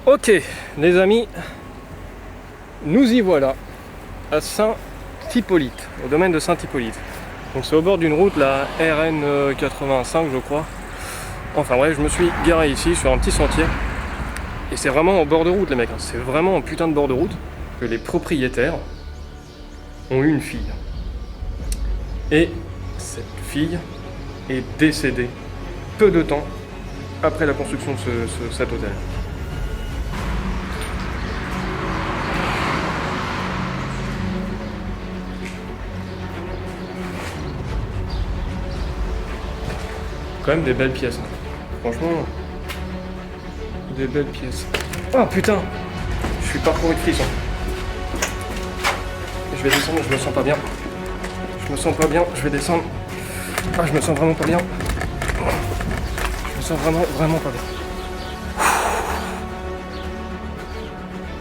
Ok, les amis, nous y voilà, à Saint-Hippolyte, au domaine de Saint-Hippolyte. Donc c'est au bord d'une route, la RN 85 je crois. Enfin bref, je me suis garé ici sur un petit sentier. Et c'est vraiment au bord de route les mecs, c'est vraiment un putain de bord de route. Que les propriétaires ont eu une fille. Et cette fille est décédée peu de temps après la construction de cet hôtel. Quand même des belles pièces. Franchement, des belles pièces. Oh putain, je suis parcouru de frissons. Je vais descendre, je me sens pas bien. Je me sens pas bien, je vais descendre. Ah, je me sens vraiment pas bien. Je me sens vraiment pas bien.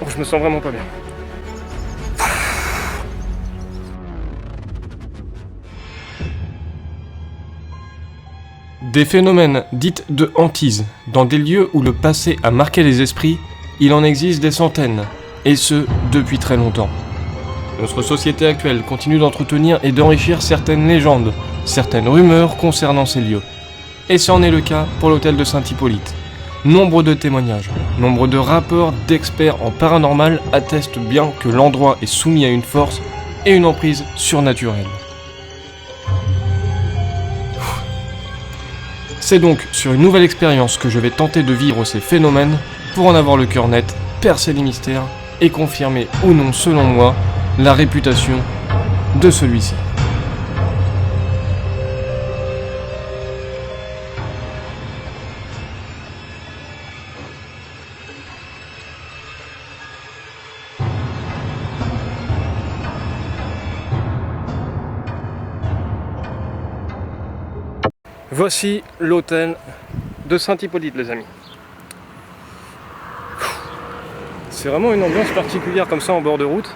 Oh, je me sens vraiment pas bien. Des phénomènes dits de hantise, dans des lieux où le passé a marqué les esprits, il en existe des centaines, et ce, depuis très longtemps. Notre société actuelle continue d'entretenir et d'enrichir certaines légendes, certaines rumeurs concernant ces lieux. Et c'en est le cas pour l'hôtel de Saint-Hippolyte. Nombre de témoignages, nombre de rapports d'experts en paranormal attestent bien que l'endroit est soumis à une force et une emprise surnaturelle. C'est donc sur une nouvelle expérience que je vais tenter de vivre ces phénomènes pour en avoir le cœur net, percer les mystères et confirmer ou non, selon moi, la réputation de celui-ci. Voici l'hôtel de Saint-Hippolyte, les amis. C'est vraiment une ambiance particulière comme ça en bord de route.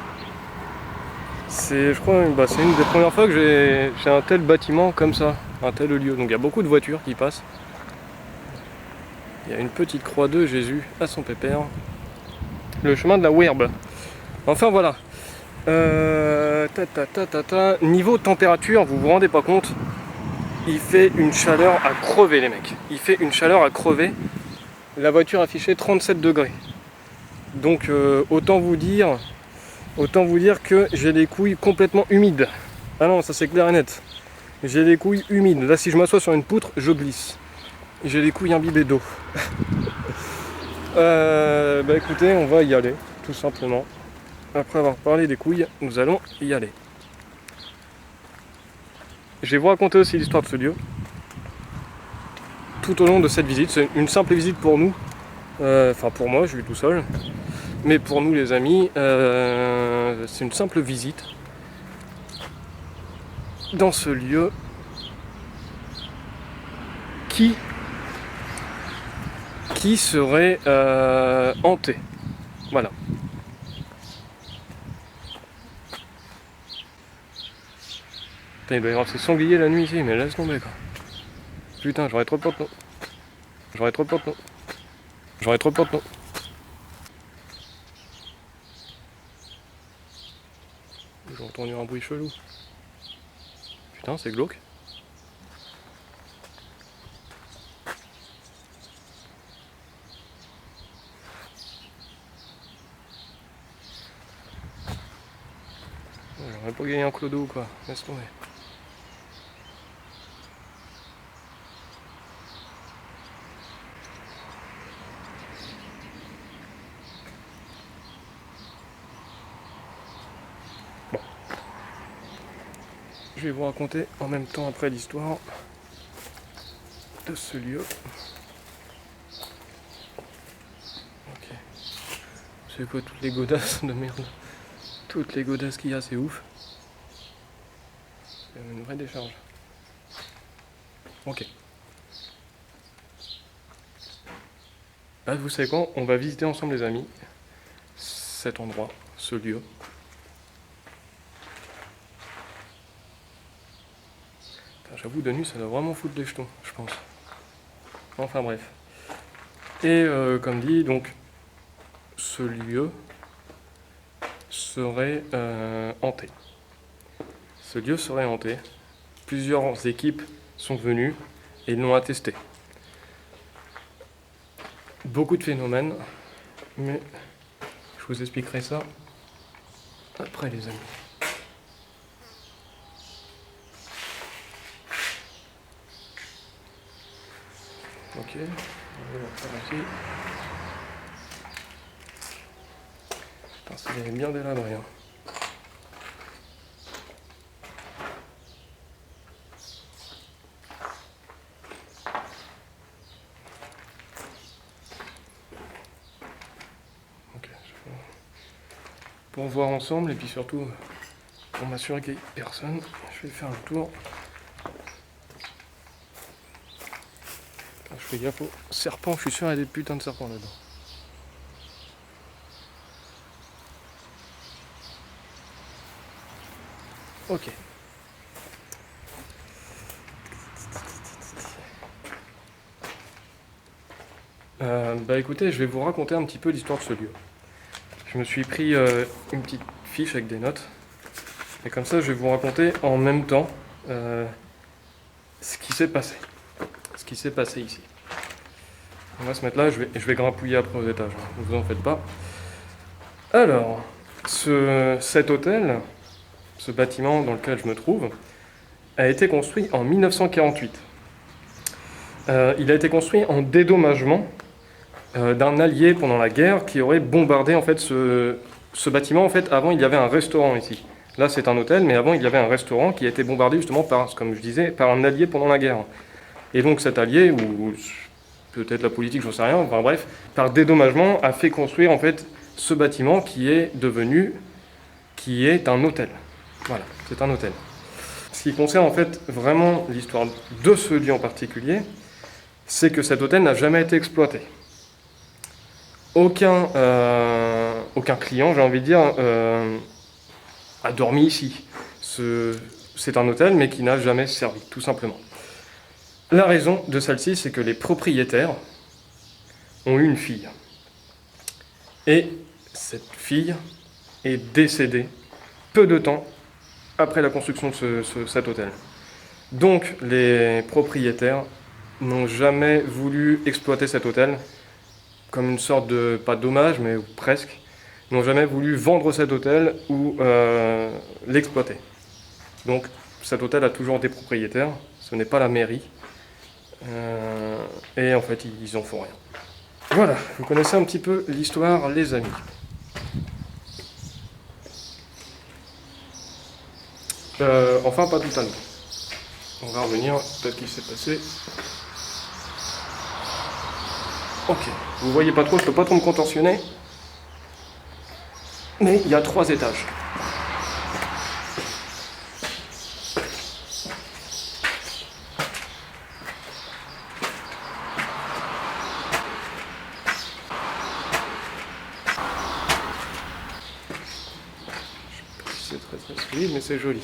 Je crois, c'est une des premières fois que j'ai un tel bâtiment comme ça, un tel lieu. Donc il y a beaucoup de voitures qui passent. Il y a une petite croix de Jésus à son pépère. Le chemin de la Werbe. Enfin voilà. Niveau température, vous vous rendez pas compte, il fait une chaleur à crever les mecs. Il fait une chaleur à crever. La voiture affichait 37 degrés. Donc autant vous dire que j'ai les couilles complètement humides. Ah non, ça c'est clair et net. J'ai les couilles humides. Là si je m'assois sur une poutre, je glisse. J'ai les couilles imbibées d'eau. Bah écoutez, on va y aller, tout simplement. Après avoir parlé des couilles, nous allons y aller. Je vais vous raconter aussi l'histoire de ce lieu. Tout au long de cette visite, c'est une simple visite pour nous. Enfin pour moi, je suis tout seul. Mais pour nous les amis, c'est une simple visite dans ce lieu qui serait hanté. Voilà. Putain, il doit y avoir ces sangliers la nuit ici, mais laisse tomber quoi. Putain, j'aurais trop peur de nous. J'aurais trop peur de nous. J'aurais trop peur de nous. J'ai entendu un bruit chelou. Putain, c'est glauque. J'aurais pas gagné un clodo ou quoi. Laisse tomber. Bon. Je vais vous raconter en même temps après l'histoire de ce lieu. Ok. C'est quoi toutes les godasses de merde? Toutes les godasses qu'il y a, c'est ouf. C'est une vraie décharge. Ok. Bah, vous savez quoi? On va visiter ensemble les amis cet endroit, ce lieu. J'avoue, de nuit, ça doit vraiment foutre les jetons, je pense. Enfin bref. Et comme dit, donc, ce lieu serait hanté. Ce lieu serait hanté. Plusieurs équipes sont venues et l'ont attesté. Beaucoup de phénomènes, mais je vous expliquerai ça après, les amis. Ok, on va faire ici. Parce qu'il est bien délabré. Hein. Ok, pour voir ensemble et puis surtout pour m'assurer qu'il n'y ait personne, je vais faire le tour. Je fais gaffe aux serpents, je suis sûr qu'il y a des putains de serpents là-dedans. Ok. Bah écoutez, je vais vous raconter un petit peu l'histoire de ce lieu. Je me suis pris une petite fiche avec des notes. Et comme ça, je vais vous raconter en même temps ce qui s'est passé. Ce qui s'est passé ici. On va se mettre là, je vais grappouiller après aux étages, ne vous en faites pas. Alors, cet hôtel, ce bâtiment dans lequel je me trouve, a été construit en 1948. Il a été construit en dédommagement d'un allié pendant la guerre qui aurait bombardé en fait ce bâtiment. En fait, avant, il y avait un restaurant ici. Là, c'est un hôtel, mais avant, il y avait un restaurant qui a été bombardé justement par, comme je disais, par un allié pendant la guerre. Et donc cet allié, ou peut-être la politique, j'en sais rien, enfin bref, par dédommagement, a fait construire en fait ce bâtiment qui est un hôtel. Voilà, c'est un hôtel. Ce qui concerne en fait vraiment l'histoire de ce lieu en particulier, c'est que cet hôtel n'a jamais été exploité. Aucun client, j'ai envie de dire, a dormi ici. C'est un hôtel, mais qui n'a jamais servi, tout simplement. La raison de celle-ci, c'est que les propriétaires ont eu une fille. Et cette fille est décédée peu de temps après la construction de cet hôtel. Donc les propriétaires n'ont jamais voulu exploiter cet hôtel comme une sorte de, pas dommage, mais presque, n'ont jamais voulu vendre cet hôtel ou l'exploiter. Donc cet hôtel a toujours des propriétaires, ce n'est pas la mairie, et en fait ils en font rien. Voilà, vous connaissez un petit peu l'histoire, les amis. Enfin, pas totalement. On va revenir, peut-être qu'il s'est passé. Ok, vous voyez pas trop, je peux pas trop me contorsionner. Mais il y a 3 étages. Je sais pas si c'est très solide, mais c'est joli.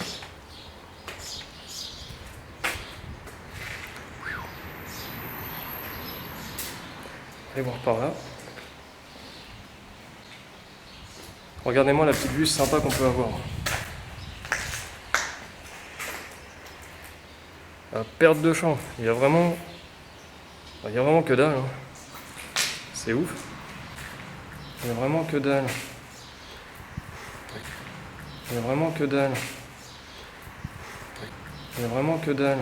Allez voir par là. Regardez-moi la petite vue sympa qu'on peut avoir. Perte de champ, il y a vraiment que dalle. Hein. C'est ouf. Il y a vraiment que dalle. Il y a vraiment que dalle. Il y a vraiment que dalle.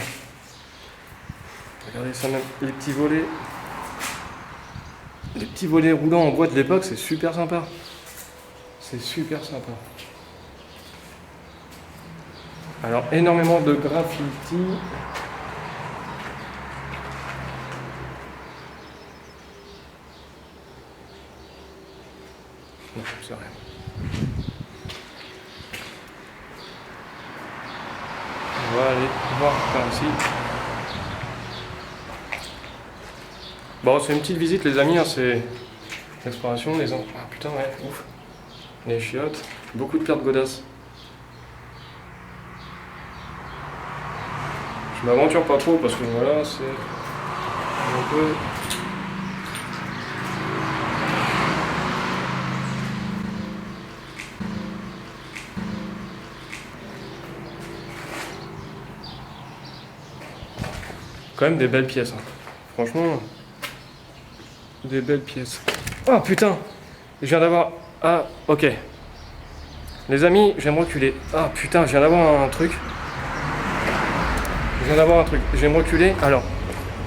Regardez ça même, les petits volets. Les petits volets roulants en bois de l'époque, c'est super sympa. C'est super sympa. Alors, énormément de graffiti. Non, c'est rien. On va aller voir par ici. Bon, c'est une petite visite, les amis, hein, c'est l'exploration, les enfants. Ah putain, ouais, ouf. Les chiottes, beaucoup de pierres de godasses. Je m'aventure pas trop parce que voilà, c'est un peu. quand même des belles pièces. Hein. Franchement, des belles pièces. Oh putain, je viens d'avoir... Ah, ok. Les amis, je vais me reculer. Ah putain, je viens d'avoir un truc. Je vais me reculer. Alors,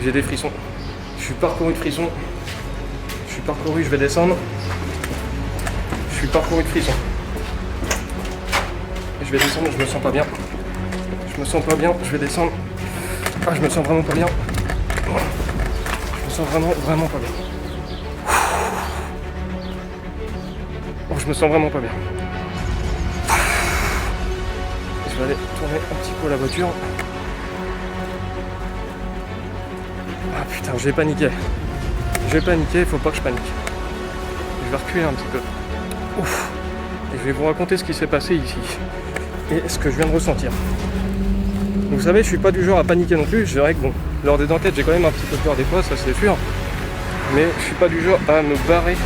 j'ai des frissons. Je suis parcouru de frissons. Je vais descendre. Je suis parcouru de frissons. Et je vais descendre, je me sens pas bien. Je vais descendre. Ah, je me sens vraiment pas bien. Je me sens vraiment pas bien. Oh, je me sens vraiment pas bien. Je vais aller tourner un petit peu la voiture. Ah putain, j'ai paniqué. Il faut pas que je panique. Je vais reculer un petit peu. Ouf. Et je vais vous raconter ce qui s'est passé ici. Et ce que je viens de ressentir. Vous savez, je suis pas du genre à paniquer non plus. C'est vrai que bon, lors des enquêtes, j'ai quand même un petit peu peur des fois, ça c'est sûr. Mais je suis pas du genre à me barrer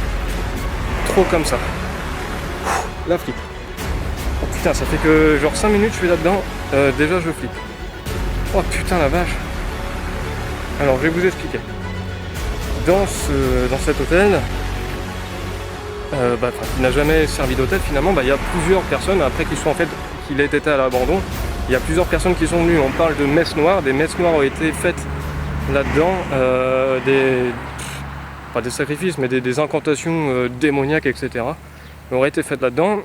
trop comme ça. La flippe. Oh putain, ça fait que genre 5 minutes je suis là-dedans. Déjà je flippe. Oh putain la vache. Alors je vais vous expliquer. Dans cet hôtel, qui n'a jamais servi d'hôtel finalement, il y a plusieurs personnes après qu'il ait été à l'abandon. Il y a plusieurs personnes qui sont venues. On parle de messes noires. Des messes noires ont été faites là-dedans. Pas des sacrifices, mais des incantations démoniaques, etc. auraient été faites là-dedans.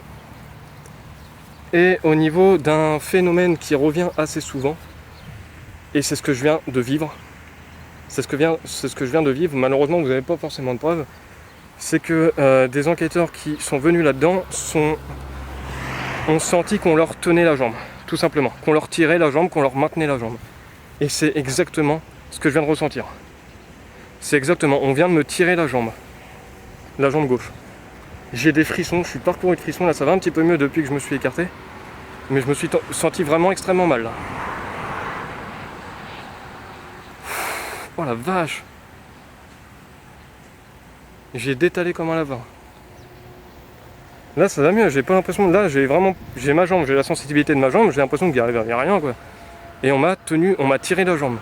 Et au niveau d'un phénomène qui revient assez souvent, et c'est ce que je viens de vivre, malheureusement vous n'avez pas forcément de preuves, c'est que des enquêteurs qui sont venus là-dedans ont senti qu'on leur tenait la jambe, tout simplement, qu'on leur tirait la jambe, qu'on leur maintenait la jambe. Et c'est exactement ce que je viens de ressentir. On vient de me tirer la jambe gauche. J'ai des frissons, je suis parcouru de frissons, là ça va un petit peu mieux depuis que je me suis écarté, mais je me suis senti vraiment extrêmement mal là. Oh la vache! J'ai détalé comme un lapin. Là ça va mieux, j'ai pas l'impression, là j'ai ma jambe, j'ai la sensibilité de ma jambe, j'ai l'impression qu'il n'y a rien quoi. Et on m'a tiré la jambe.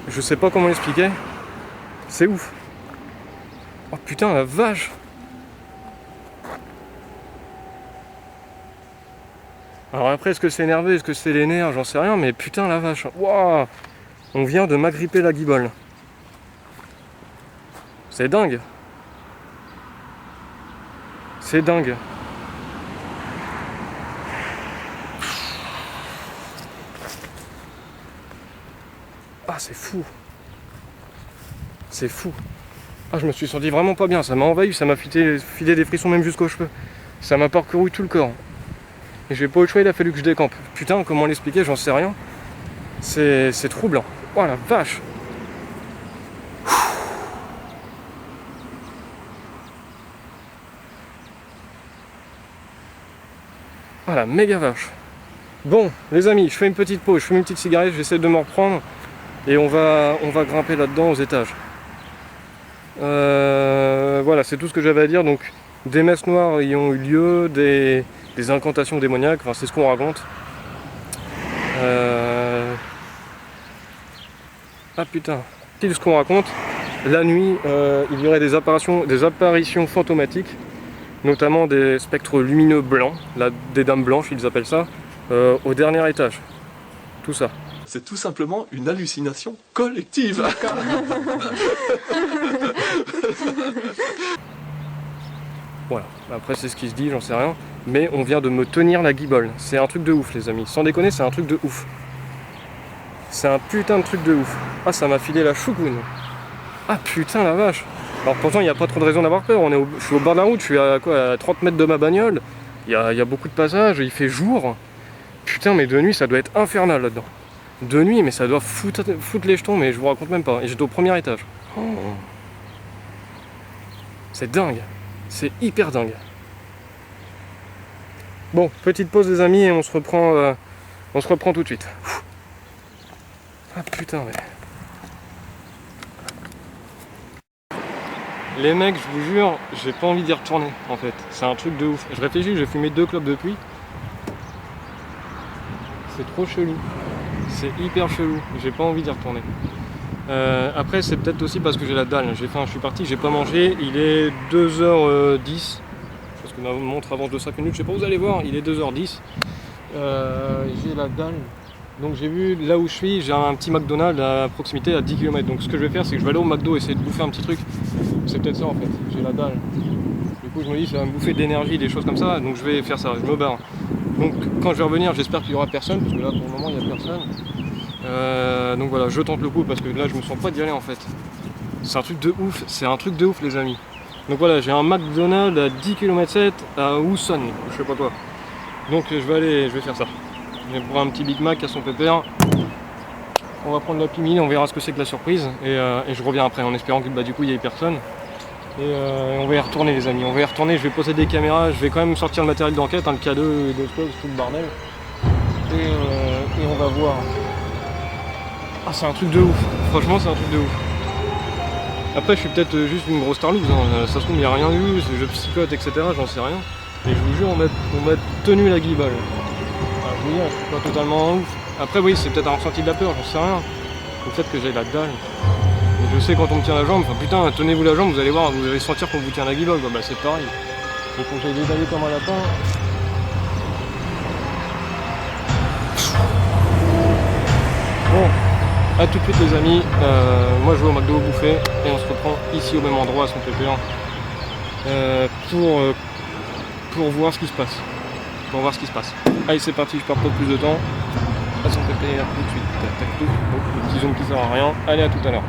Je sais pas comment l'expliquer, c'est ouf. Oh putain la vache! Alors après, est-ce que c'est énervé, est-ce que c'est les nerfs, j'en sais rien, mais putain la vache. Waouh! On vient de m'agripper la guibole. C'est dingue. C'est dingue. Ah c'est fou. C'est fou. Ah je me suis senti vraiment pas bien, ça m'a envahi, ça m'a filé des frissons même jusqu'aux cheveux. Ça m'a parcouru tout le corps. Et j'ai pas eu le choix, il a fallu que je décampe. Putain, comment l'expliquer, j'en sais rien. C'est troublant. Oh la vache. Oh la méga vache. Bon, les amis, je fais une petite pause, je fume une petite cigarette, j'essaie de m'en reprendre. Et on va grimper là-dedans aux étages. Voilà, c'est tout ce que j'avais à dire. Donc, des messes noires y ont eu lieu, des incantations démoniaques, enfin c'est ce qu'on raconte. Ah putain, c'est ce qu'on raconte. La nuit, il y aurait des apparitions fantomatiques, notamment des spectres lumineux blancs, des dames blanches ils appellent ça, au dernier étage. Tout ça. C'est tout simplement une hallucination collective. Voilà, après c'est ce qui se dit, j'en sais rien. Mais on vient de me tenir la guibole. C'est un truc de ouf les amis. Sans déconner, c'est un truc de ouf. C'est un putain de truc de ouf. Ah ça m'a filé la choucoune. Ah putain la vache. Alors pourtant il n'y a pas trop de raison d'avoir peur. Je suis au bord de la route, je suis à 30 mètres de ma bagnole. Il y a beaucoup de passages, il fait jour. Putain mais de nuit ça doit être infernal là-dedans. De nuit mais ça doit foutre les jetons, mais je vous raconte même pas. Et j'étais au premier étage. Oh. C'est dingue. C'est hyper dingue. Bon, petite pause les amis et on se reprend tout de suite. Ah putain mais... Les mecs, je vous jure, j'ai pas envie d'y retourner en fait. C'est un truc de ouf. Je réfléchis, j'ai fumé 2 clopes depuis. C'est trop chelou. C'est hyper chelou, j'ai pas envie d'y retourner. Après c'est peut-être aussi parce que j'ai la dalle, j'ai faim, je suis parti, j'ai pas mangé, il est 2h10, parce que ma montre avance de 5 minutes, je sais pas, vous allez voir, il est 2h10. J'ai la dalle, donc j'ai vu là où je suis, j'ai un petit McDonald's à proximité à 10 km, donc ce que je vais faire c'est que je vais aller au McDo essayer de bouffer un petit truc, c'est peut-être ça en fait, j'ai la dalle. Du coup je me dis ça va me bouffer d'énergie, des choses comme ça, donc je vais faire ça, je me barre. Donc quand je vais revenir j'espère qu'il y aura personne, parce que là pour le moment il n'y a personne. Donc voilà, je tente le coup parce que là je me sens pas d'y aller en fait. C'est un truc de ouf, les amis. Donc voilà, j'ai un McDonald's à 10 km/7 à Houston, je sais pas quoi. Donc je vais faire ça. Je vais prendre un petit Big Mac à son pépère. On va prendre la pimine, on verra ce que c'est que la surprise. Et je reviens après en espérant que du coup il n'y ait personne. Et on va y retourner les amis, on va y retourner, je vais poser des caméras, je vais quand même sortir le matériel d'enquête, le K2, de tout le bordel. Et on va voir. Ah c'est un truc de ouf, franchement c'est un truc de ouf. Après je suis peut-être juste une grosse tarlouse, hein. Ça se trouve il n'y a rien eu, je psychote etc, j'en sais rien. Et je vous jure on m'a tenu la guibole. Alors, je vous dis, je suis pas totalement ouf. Après oui c'est peut-être un ressenti de la peur, j'en sais rien. Le fait que j'ai la dalle. Et je sais quand on me tient la jambe, enfin putain tenez-vous la jambe, vous allez voir, vous allez sentir qu'on vous tient la guibole, bah c'est pareil. Il faut que j'aille détailler comme un lapin. Bon. A tout de suite les amis, moi je vais au McDo bouffer et on se reprend ici au même endroit à son pépère pour voir ce qui se passe. Allez c'est parti, je perds pas plus de temps. À son pépère tout de suite. Tac, tout. Donc, le petit zoom qui sert à rien. Allez à tout à l'heure.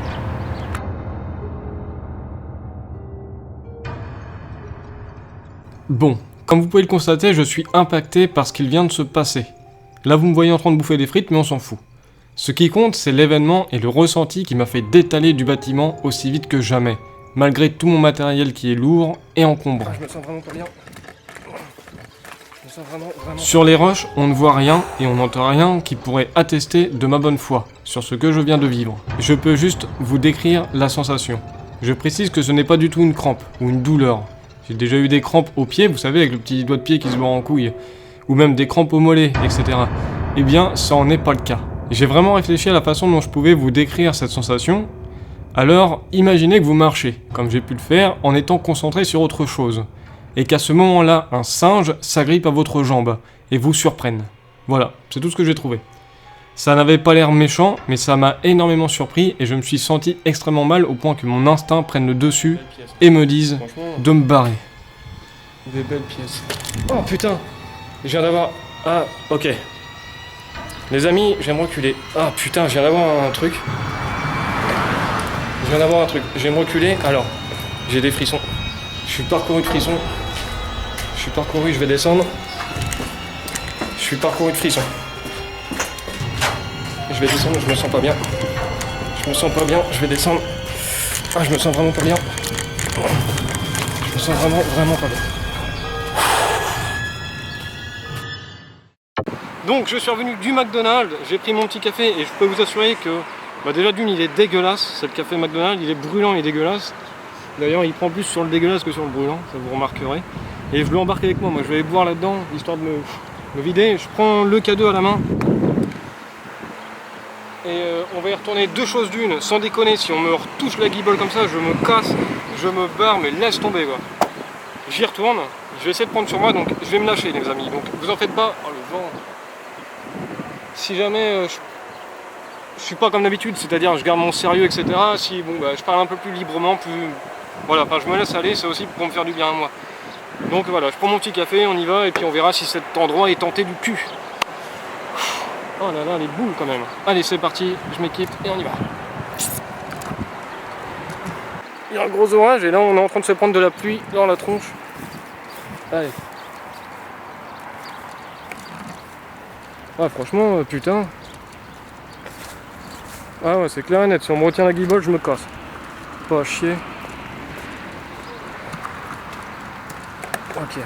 Bon, comme vous pouvez le constater, je suis impacté par ce qu'il vient de se passer. Là vous me voyez en train de bouffer des frites mais on s'en fout. Ce qui compte, c'est l'événement et le ressenti qui m'a fait détaler du bâtiment aussi vite que jamais, malgré tout mon matériel qui est lourd et encombrant. Je me sens vraiment pas bien. Je me sens vraiment Sur les roches, on ne voit rien et on n'entend rien qui pourrait attester de ma bonne foi sur ce que je viens de vivre. Je peux juste vous décrire la sensation. Je précise que ce n'est pas du tout une crampe ou une douleur. J'ai déjà eu des crampes aux pieds, vous savez, avec le petit doigt de pied qui se voit en couille, ou même des crampes aux mollets, etc. Eh bien, ça en est pas le cas. J'ai vraiment réfléchi à la façon dont je pouvais vous décrire cette sensation. Alors, imaginez que vous marchez, comme j'ai pu le faire, en étant concentré sur autre chose, et qu'à ce moment-là, un singe s'agrippe à votre jambe et vous surprenne. Voilà, c'est tout ce que j'ai trouvé. Ça n'avait pas l'air méchant, mais ça m'a énormément surpris et je me suis senti extrêmement mal au point que mon instinct prenne le dessus et me dise de me barrer. Des belles pièces. Oh putain, je viens d'avoir... Ah, ok. Les amis, je viens de reculer. Ah putain, je viens d'avoir un truc. Je vais me reculer. Alors, j'ai des frissons. Je suis parcouru de frissons. Je vais descendre. Je suis parcouru de frissons. Je vais descendre, je me sens pas bien. Je vais descendre. Ah, je me sens vraiment pas bien. Je me sens vraiment pas bien. Donc je suis revenu du McDonald's, j'ai pris mon petit café et je peux vous assurer que déjà d'une il est dégueulasse, c'est le café McDonald's, il est brûlant et dégueulasse. D'ailleurs il prend plus sur le dégueulasse que sur le brûlant, ça vous remarquerez. Et je l'embarque avec moi, je vais aller boire là-dedans, histoire de me vider. Je prends le K2 à la main. Et on va y retourner deux choses d'une, sans déconner, si on me retouche la guibole comme ça, je me casse, je me barre, mais laisse tomber quoi. J'y retourne, je vais essayer de prendre sur moi, donc je vais me lâcher les amis, donc vous en faites pas. Oh le vent. Si jamais je suis pas comme d'habitude, c'est-à-dire je garde mon sérieux, etc. Si je parle un peu plus librement, voilà, je me laisse aller, c'est aussi pour me faire du bien à moi. Donc voilà, je prends mon petit café, on y va, et puis on verra si cet endroit est tenté du cul. Oh là là, les boules quand même. Allez, c'est parti, je m'équipe et on y va. Il y a un gros orage et là on est en train de se prendre de la pluie dans la tronche. Allez. Ah franchement, putain. Ah ouais, c'est clair et net, si on me retient la guibole, je me casse. Pas à chier. Ok.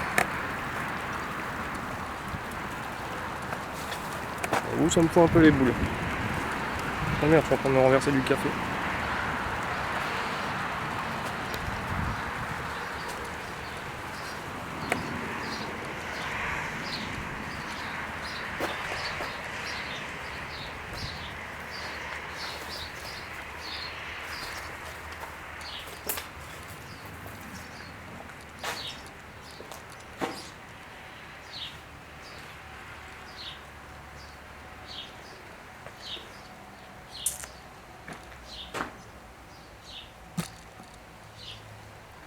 Ouh, ça me fout un peu les boules. Oh merde, je suis en train de me renverser du café.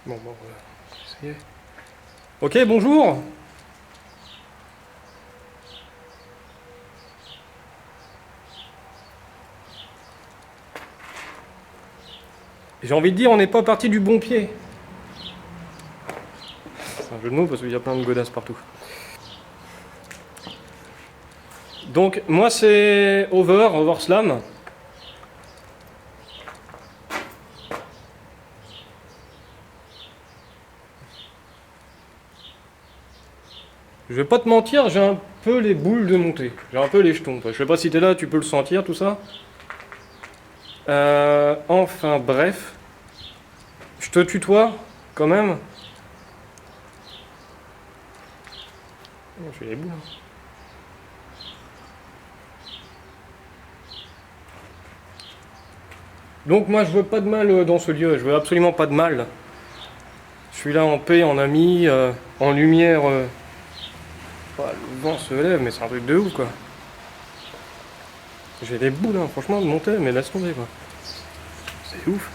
Bon, on va essayer. Ok, bonjour. J'ai envie de dire, on n'est pas parti du bon pied. C'est un jeu de mots parce qu'il y a plein de godasses partout. Donc, moi c'est Overslam. Je vais pas te mentir, j'ai un peu les boules de montée. J'ai un peu les jetons. Je sais pas si t'es là, tu peux le sentir tout ça. Enfin bref. Je te tutoie quand même. Oh, j'ai les boules. Donc moi je veux pas de mal dans ce lieu, je veux absolument pas de mal. Je suis là en paix, en ami, en lumière. Le vent se lève, mais c'est un truc de ouf quoi. J'ai des boules hein, franchement de monter, mais laisse tomber quoi. C'est ouf.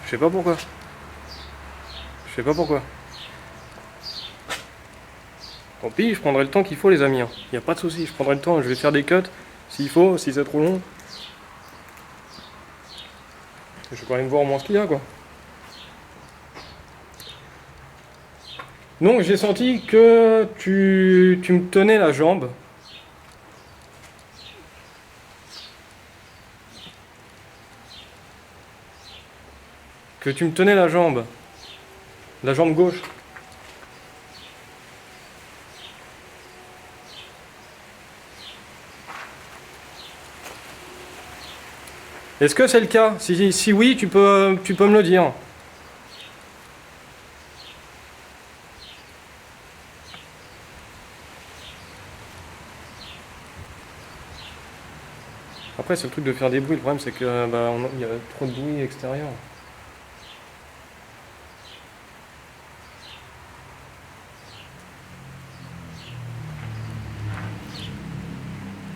Je sais pas pourquoi. Je sais pas pourquoi. Tant pis, je prendrai le temps qu'il faut les amis. Y a pas de souci, je prendrai le temps, je vais faire des cuts s'il faut, si c'est trop long. Je vais quand même voir au moins ce qu'il y a quoi. Donc j'ai senti que tu me tenais la jambe. Que tu me tenais la jambe. La jambe gauche. Est-ce que c'est le cas? Si oui, tu peux me le dire. Après, c'est le truc de faire des bruits. Le problème, c'est que il y a trop de bruit extérieur.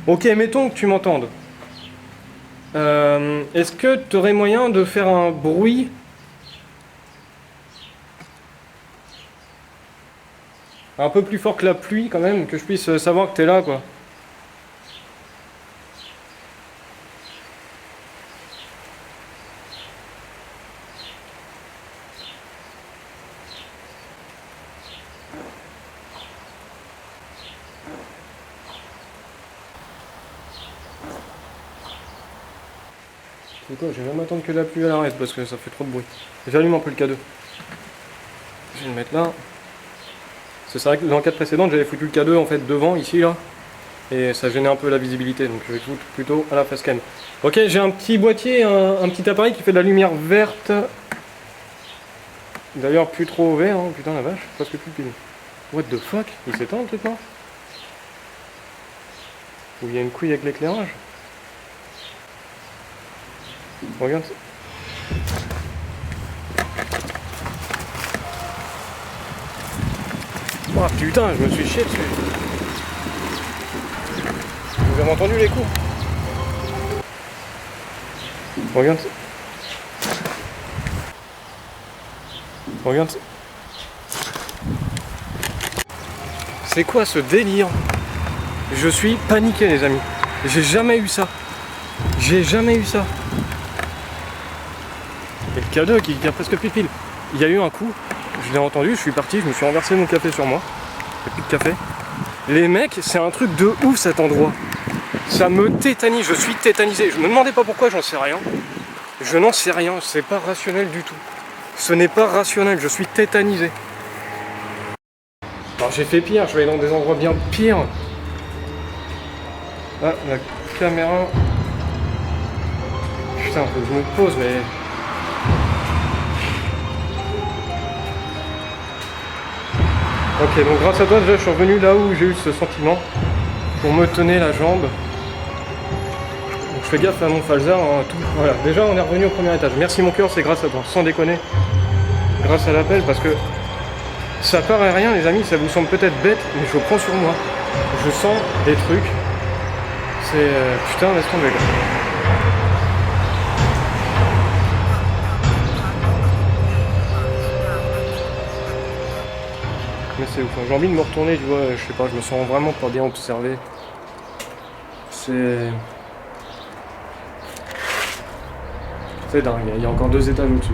Ok, mettons que tu m'entendes. Est-ce que tu aurais moyen de faire un bruit un peu plus fort que la pluie quand même, que je puisse savoir que tu es là quoi? C'est quoi? Je vais même attendre que la pluie elle arrête parce que ça fait trop de bruit. J'allume un peu le K2. Je vais le mettre là. C'est vrai que dans le cadre précédent, j'avais foutu le K2 en fait devant, ici là. Et ça gênait un peu la visibilité, donc je vais foutre plutôt à la facecam. Ok, j'ai un petit boîtier, un petit appareil qui fait de la lumière verte. D'ailleurs plus trop vert, hein. Putain la vache, presque plus pile. What the fuck? Il s'éteint le truc là? Ou il y a une couille avec l'éclairage? Regarde. Oh putain, je me suis chié dessus. Vous avez entendu les coups? Regarde. Regarde. C'est quoi ce délire? Je suis paniqué les amis. J'ai jamais eu ça. J'ai jamais eu ça. Et le K2 qui a presque plus de pile. Il y a eu un coup, je l'ai entendu, je suis parti, je me suis renversé mon café sur moi. Il n'y a plus de café. Les mecs, c'est un truc de ouf cet endroit. Ça me tétanise, je suis tétanisé. Je me demandais pas pourquoi, j'en sais rien. Je n'en sais rien, c'est pas rationnel du tout. Ce n'est pas rationnel, je suis tétanisé. Alors j'ai fait pire, je vais aller dans des endroits bien pires. Ah, la caméra. Putain, faut que je me pose, mais... Ok, donc grâce à toi, déjà, je suis revenu là où j'ai eu ce sentiment. On me tenait la jambe. Donc, je fais gaffe à mon falzar, hein, tout. Voilà, déjà, on est revenu au premier étage. Merci mon cœur, c'est grâce à toi, sans déconner. Grâce à l'appel, parce que ça paraît rien, les amis, ça vous semble peut-être bête, mais je prends sur moi. Je sens des trucs. C'est... putain, laisse tomber, là. Mais c'est ouf, j'ai envie de me retourner, tu vois, je sais pas, je me sens vraiment pas bien observé. C'est dingue, il y a encore 2 étages au-dessus.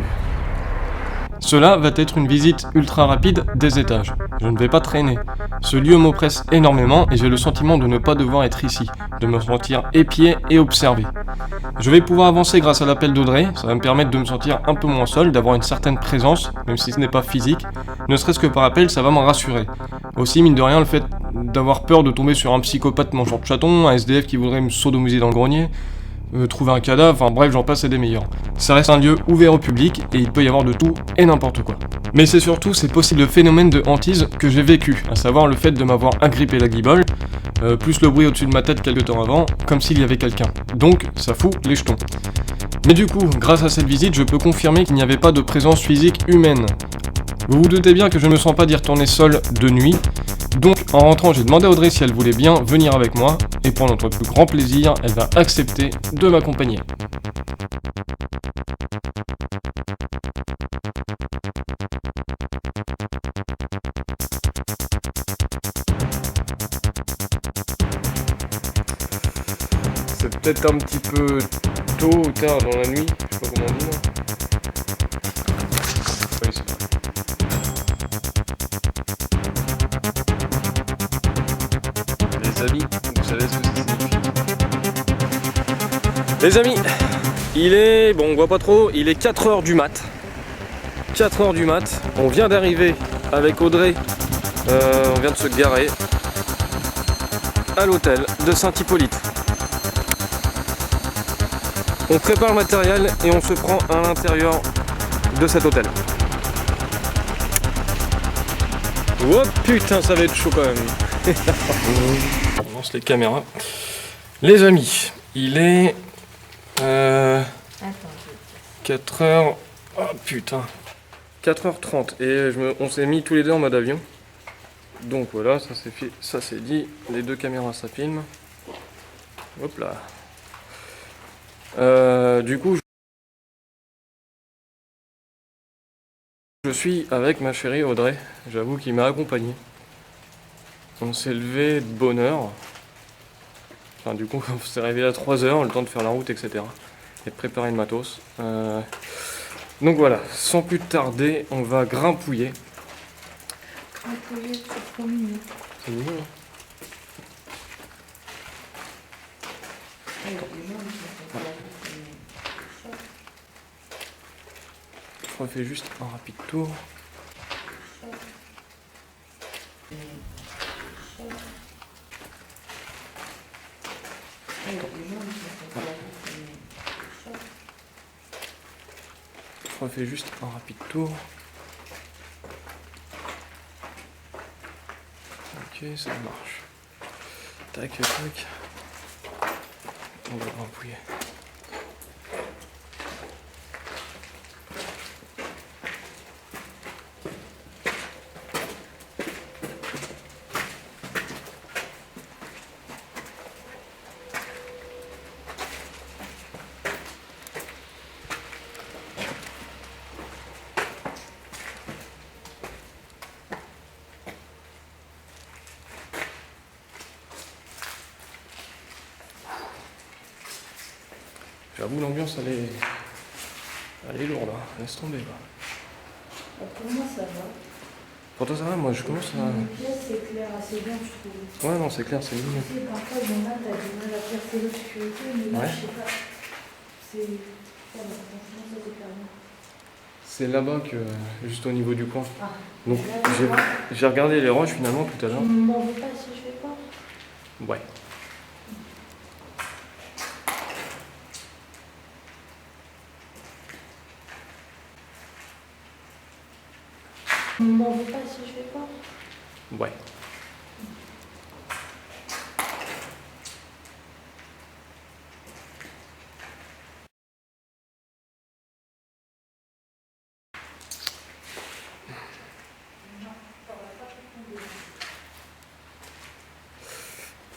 Cela va être une visite ultra rapide des étages. Je ne vais pas traîner. Ce lieu m'oppresse énormément et j'ai le sentiment de ne pas devoir être ici, de me sentir épié et observé. Je vais pouvoir avancer grâce à l'appel d'Audrey, ça va me permettre de me sentir un peu moins seul, d'avoir une certaine présence, même si ce n'est pas physique. Ne serait-ce que par appel, ça va m'en rassurer. Aussi, mine de rien, le fait d'avoir peur de tomber sur un psychopathe mangeant de chatons, un SDF qui voudrait me sodomiser dans le grenier, trouver un cadavre, enfin bref, j'en passe et des meilleurs. Ça reste un lieu ouvert au public et il peut y avoir de tout et n'importe quoi. Mais c'est surtout ces possibles phénomènes de hantise que j'ai vécu, à savoir le fait de m'avoir agrippé la guibole, plus le bruit au-dessus de ma tête quelques temps avant, comme s'il y avait quelqu'un. Donc, ça fout les jetons. Mais du coup, grâce à cette visite, je peux confirmer qu'il n'y avait pas de présence physique humaine. Vous vous doutez bien que je ne me sens pas d'y retourner seul de nuit, donc en rentrant j'ai demandé à Audrey si elle voulait bien venir avec moi, et pour notre plus grand plaisir, elle va accepter de m'accompagner. C'est peut-être un petit peu tôt ou tard dans la nuit, je sais pas comment dire. Oui, c'est vrai. Les amis, vous savez ce que ça signifie. Les amis, il est, bon on voit pas trop, il est 4h du mat. 4h du mat, on vient d'arriver avec Audrey, on vient de se garer à l'hôtel de Saint-Hippolyte. On prépare le matériel et on se prend à l'intérieur de cet hôtel. Oh putain, ça va être chaud quand même. On lance les caméras. Les amis, il est 4h. Oh putain. 4h30 et on s'est mis tous les deux en mode avion. Donc voilà, ça c'est dit. Les 2 caméras ça filme. Hop là. Du coup, je suis avec ma chérie Audrey. J'avoue qu'il m'a accompagné. On s'est levé de bonne heure. Enfin, du coup, on s'est réveillé à 3h, le temps de faire la route, etc. Et de préparer le matos. Donc voilà, sans plus tarder, on va grimpouiller. Grimpouiller, c'est trop mignon. C'est mignon, hein? Je refais juste un rapide tour. Je refais juste un rapide tour. Ok, ça marche. Tac, tac. On va grimpouiller. J'avoue, l'ambiance, elle est lourde, hein. Laisse tomber, quoi. Pour moi, ça va. Pour toi, ça va? Moi, je commence à... Une pièce, c'est clair, assez bien, je trouve. Ouais, non, c'est clair, c'est mignon. Tu sais, parfois, bon, là, t'as du mal à percer l'obscurité, mais là, Ouais. je sais pas. C'est... Ça va, franchement, ça c'est clair. C'est là-bas que, juste au niveau du coin. Ah. Donc, Là, je vois. j'ai regardé les roches, finalement, tout à l'heure. Tu m'en veux pas si je vais pas? Ouais. Tu m'en veux pas si je vais pas? Ouais.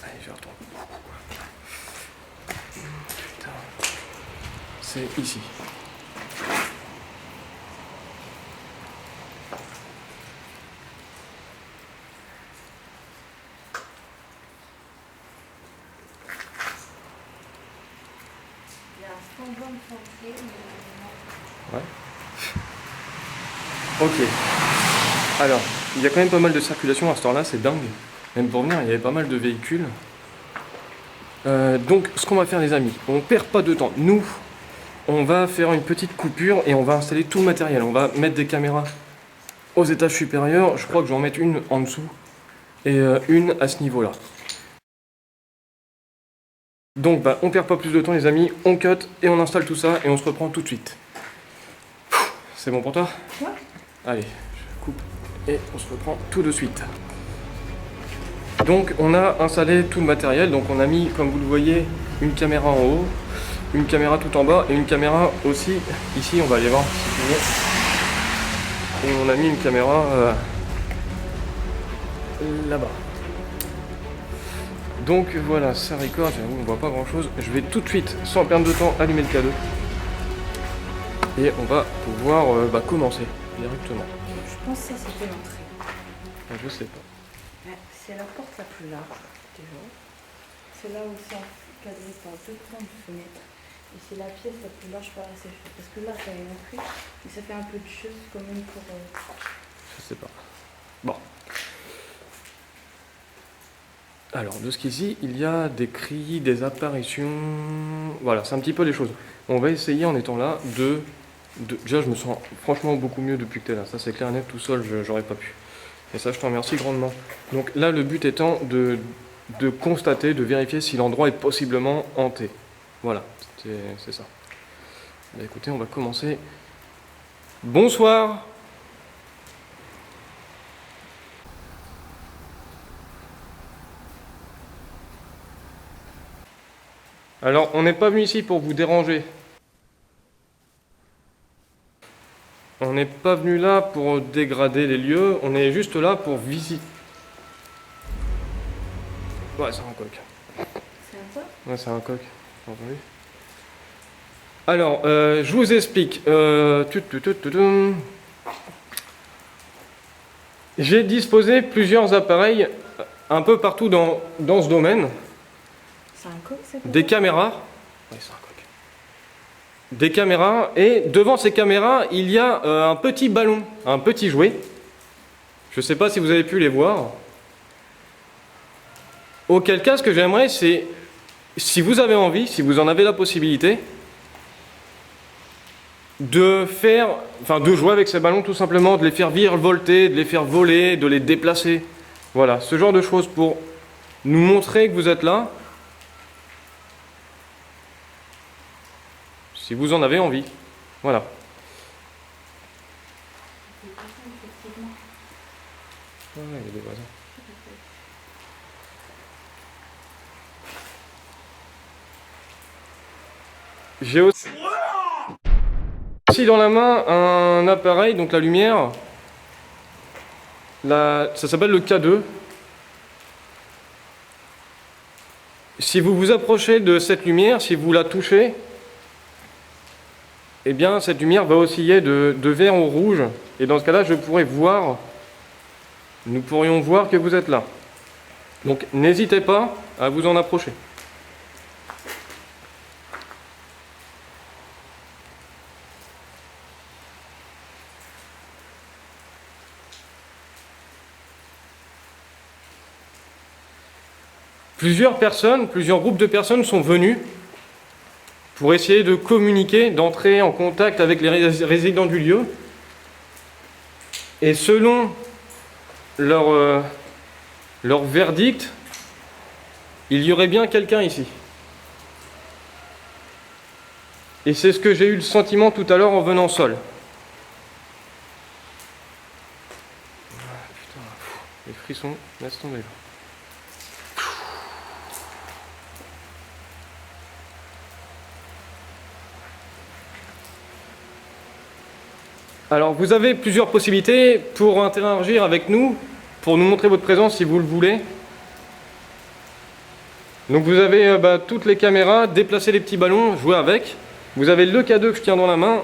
Allez, je retourne. Putain. C'est ici. concentré, mais Ouais. Ok. Alors, il y a quand même pas mal de circulation à ce temps-là, c'est dingue. Même pour venir, il y avait pas mal de véhicules. Donc, ce qu'on va faire, les amis, on perd pas de temps. Nous, on va faire une petite coupure et on va installer tout le matériel. On va mettre des caméras aux étages supérieurs. Je crois que je vais en mettre une en dessous et une à ce niveau-là. Donc, bah, on perd pas plus de temps, les amis. On cut et on installe tout ça et on se reprend tout de suite. C'est bon pour toi? Ouais. Allez, je coupe et on se reprend tout de suite. Donc on a installé tout le matériel, donc on a mis, comme vous le voyez, une caméra en haut, une caméra tout en bas et une caméra aussi ici, on va aller voir si tu veux. Et on a mis une caméra là-bas. Donc voilà, ça record, j'avoue on voit pas grand chose. Je vais tout de suite, sans perdre de temps, allumer le K2. Et on va pouvoir commencer directement. Je pense que ça c'était l'entrée. Je sais pas. Ouais, c'est la porte la plus large déjà. C'est là où c'est encadré par deux grandes fenêtres. Et c'est la pièce la plus large par la sécheuse. Parce que là, ça a une entrée, mais ça fait un peu de chose quand même pour... Je sais pas. Bon. Alors, de ce qu'ici, il y a des cris, des apparitions... Voilà, c'est un petit peu les choses. On va essayer, en étant là, Déjà, je me sens franchement beaucoup mieux depuis que tu es là. Ça, c'est clair et net, tout seul, j'aurais pas pu. Et ça, je t'en remercie grandement. Donc là, le but étant de constater, de vérifier si l'endroit est possiblement hanté. Voilà, c'est ça. Bah, écoutez, on va commencer. Bonsoir! Alors, on n'est pas venu ici pour vous déranger. On n'est pas venu là pour dégrader les lieux, on est juste là pour visiter. Ouais, c'est un coq. C'est un quoi? Ouais, c'est un coq. Entendu. Alors, je vous explique. J'ai disposé plusieurs appareils un peu partout dans ce domaine. C'est un coq, c'est Des caméras. Ouais, c'est un coq. Des caméras, et devant ces caméras, il y a un petit ballon, un petit jouet. Je ne sais pas si vous avez pu les voir. Auquel cas, ce que j'aimerais, c'est, si vous avez envie, si vous en avez la possibilité, de jouer avec ces ballons tout simplement, de les faire virevolter, de les faire voler, de les déplacer. Voilà, ce genre de choses pour nous montrer que vous êtes là. Si vous en avez envie. Voilà. Ouais, il y a des voisins. J'ai aussi dans la main un appareil, donc la lumière. Ça s'appelle le K2. Si vous vous approchez de cette lumière, si vous la touchez, eh bien, cette lumière va osciller de vert au rouge. Et dans ce cas-là, nous pourrions voir que vous êtes là. Donc, n'hésitez pas à vous en approcher. Plusieurs groupes de personnes sont venus pour essayer de communiquer, d'entrer en contact avec les résidents du lieu. Et selon leur verdict, il y aurait bien quelqu'un ici. Et c'est ce que j'ai eu le sentiment tout à l'heure en venant seul. Ah, putain, les frissons, laisse tomber là. Alors, vous avez plusieurs possibilités pour interagir avec nous, pour nous montrer votre présence si vous le voulez. Donc vous avez toutes les caméras, déplacer les petits ballons, jouer avec. Vous avez le K2 que je tiens dans la main.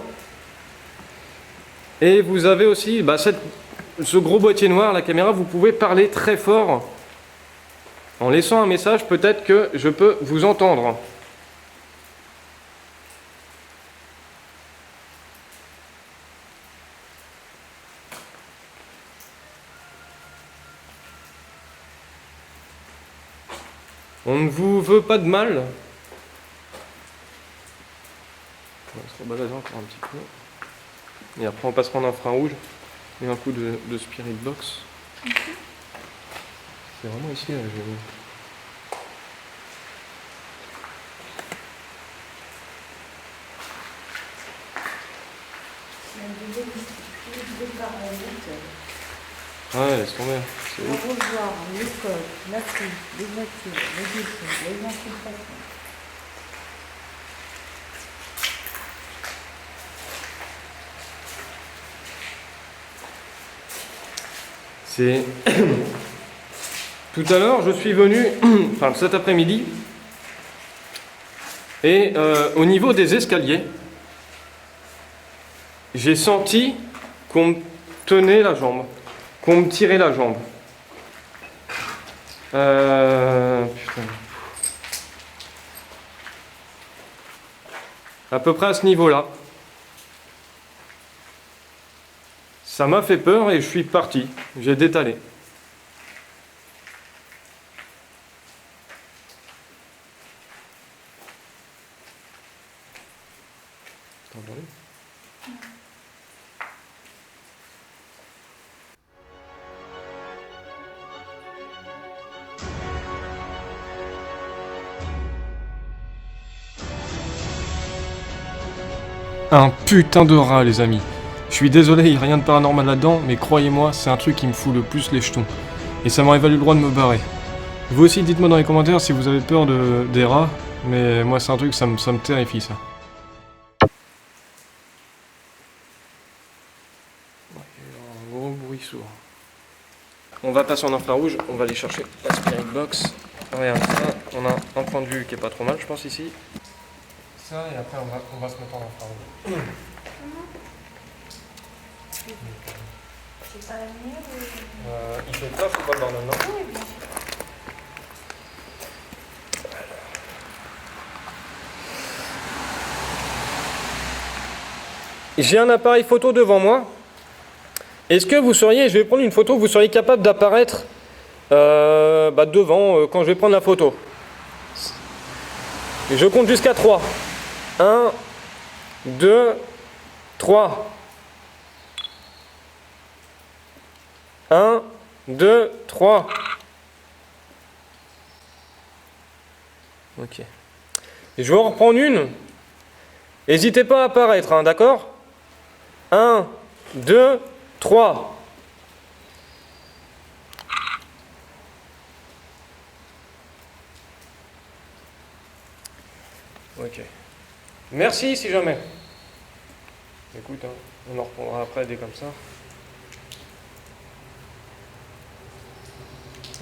Et vous avez aussi ce gros boîtier noir, la caméra, vous pouvez parler très fort. En laissant un message, peut-être que je peux vous entendre. On ne vous veut pas de mal. On va se rebalader encore un petit peu. Et après on passera en infrarouge et un coup de Spirit Box. C'est vraiment ici là, j'ai mis. Ouais, laisse tomber. C'est On ouf. va voir l'école, la pluie, les voitures, les dessins, les infiltrations. C'est. Tout à l'heure, je suis venu, enfin cet après-midi, et au niveau des escaliers, j'ai senti qu'on me tenait la jambe, qu'on me tirait la jambe. Putain. À peu près à ce niveau-là. Ça m'a fait peur et je suis parti. J'ai détalé. T'as entendu ? Un putain de rat, les amis. Je suis désolé, il n'y a rien de paranormal là-dedans, mais croyez-moi, c'est un truc qui me fout le plus les jetons. Et ça m'aurait valu le droit de me barrer. Vous aussi, dites-moi dans les commentaires si vous avez peur des rats, mais moi, c'est un truc, ça me terrifie, ça. Un gros bruit sourd. On va passer en infrarouge, on va aller chercher la Spirit Box. Regarde ça, on a un point de vue qui est pas trop mal, je pense, ici. Ça, et après, on va se mettre en infrarouge. C'est pas la lumière ou... Il fait pas, faut pas le bordel, non ? Oui, bien sûr. J'ai un appareil photo devant moi. Est-ce que vous seriez, je vais prendre une photo, vous seriez capable d'apparaître devant quand je vais prendre la photo. Et je compte jusqu'à 3. 1, 2, 3. 1, 2, 3. Ok. Et je vais en reprendre une. N'hésitez pas à apparaître, hein, d'accord ? 1, 2, 3. Ok. Merci si jamais. Écoute, hein, on en reprendra après des comme ça.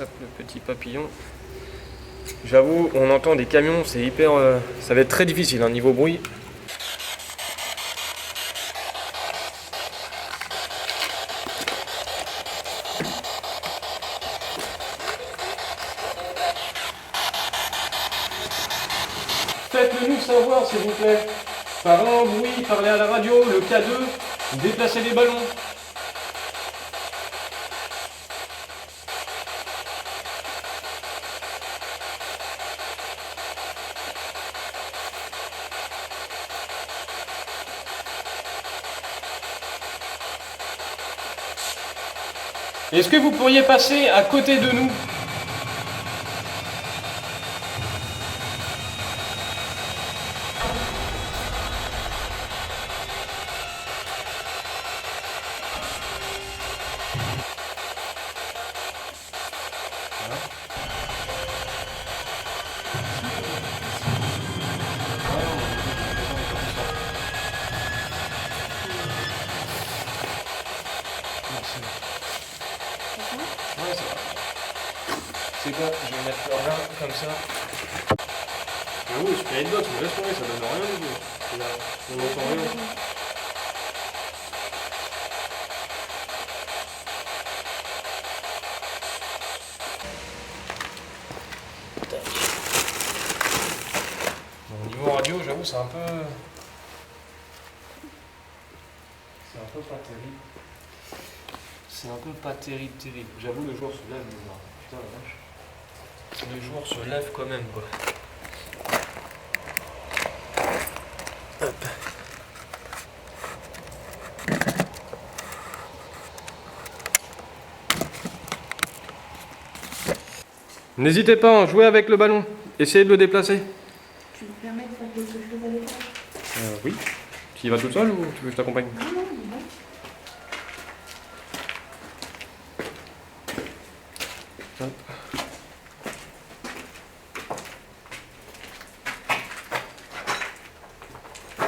Hop, le petit papillon. J'avoue, on entend des camions, c'est hyper... ça va être très difficile, hein, niveau bruit. Faites-le nous savoir, s'il vous plaît. Parlez en bruit, parlez à la radio, le K2, déplacez les ballons. Est-ce que vous pourriez passer à côté de nous ? Ouais, c'est vrai. C'est quoi? Je vais mettre là, comme ça. Ah oui, Spirit Box, mais laisse tomber, ça donne rien du tout. On n'entend rien. Bon, au niveau radio, j'avoue, c'est un peu... C'est un peu pas terrible. C'est un peu pas terrible. J'avoue, le jour se lève, mais putain la vache. Le jour se lève quand même, quoi. Hop. N'hésitez pas à jouer avec le ballon. Essayez de le déplacer. Tu me permets de faire quelque chose avec ça? Oui. Tu y vas tout seul ou tu veux que je t'accompagne? Non, non, non. Hop.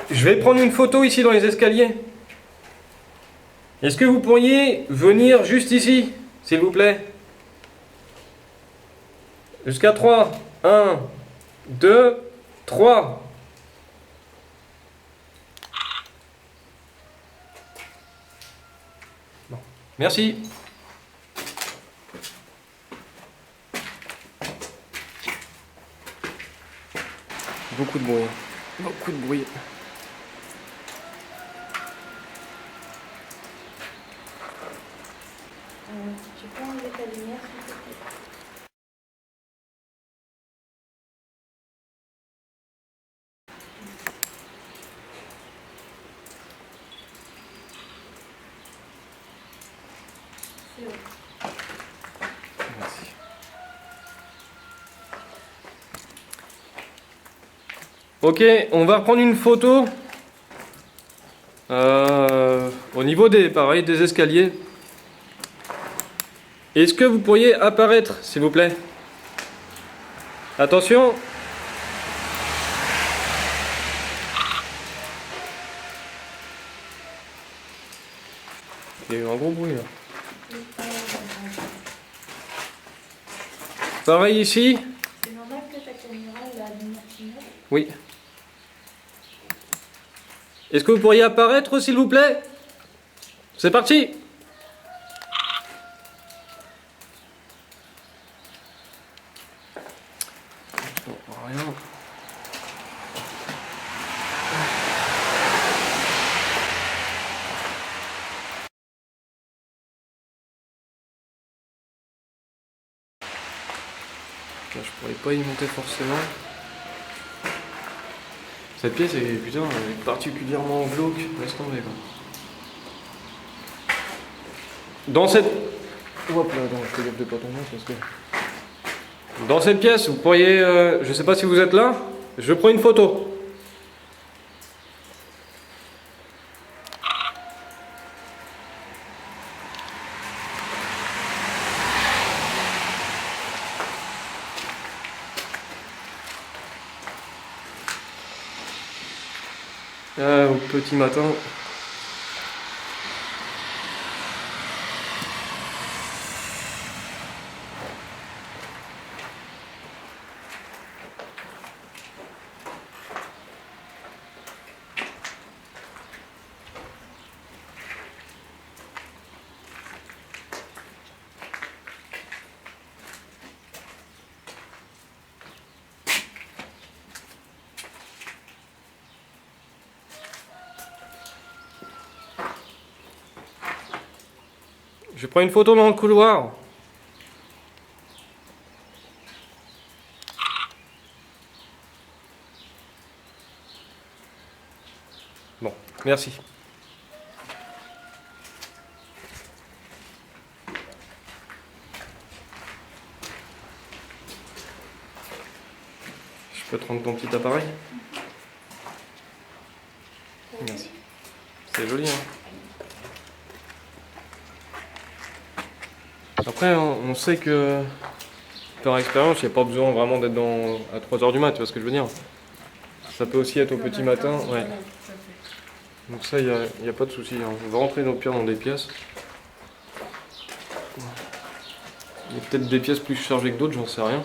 Je vais prendre une photo ici dans les escaliers. Est-ce que vous pourriez venir juste ici, s'il vous plaît? Jusqu'à 3. 1, 2, 3. Bon. Merci. Beaucoup de bruit. Beaucoup de bruit. Tu peux enlever ta lumière, s'il te plaît? C'est bon. Merci. Ok, on va reprendre une photo au niveau des escaliers. Est-ce que vous pourriez apparaître, s'il vous plaît? Attention. Il y a eu un gros bruit là. Pareil ici. C'est normal que ta caméra ait la lumière qui monte? Oui. Est-ce que vous pourriez apparaître, s'il vous plaît? C'est parti! Oh, rien. Là, je pourrais pas y monter forcément. Cette pièce est, putain, elle est particulièrement glauque, laisse tomber quoi. Dans cette... Hop là, attends, je fais gaffe de pas tomber parce que... Dans cette pièce, vous pourriez... je sais pas si vous êtes là, je prends une photo. Au petit matin. Je prends une photo dans le couloir. Bon, merci. Je peux te rendre ton petit appareil? Merci. C'est joli, hein? Après, on sait que par expérience, il n'y a pas besoin vraiment d'être à 3 h du mat, tu vois ce que je veux dire? Ça peut aussi être au petit matin, ouais. Donc ça, il n'y a pas de souci. Hein. On va rentrer au pire dans des pièces. Il y a peut-être des pièces plus chargées que d'autres, j'en sais rien.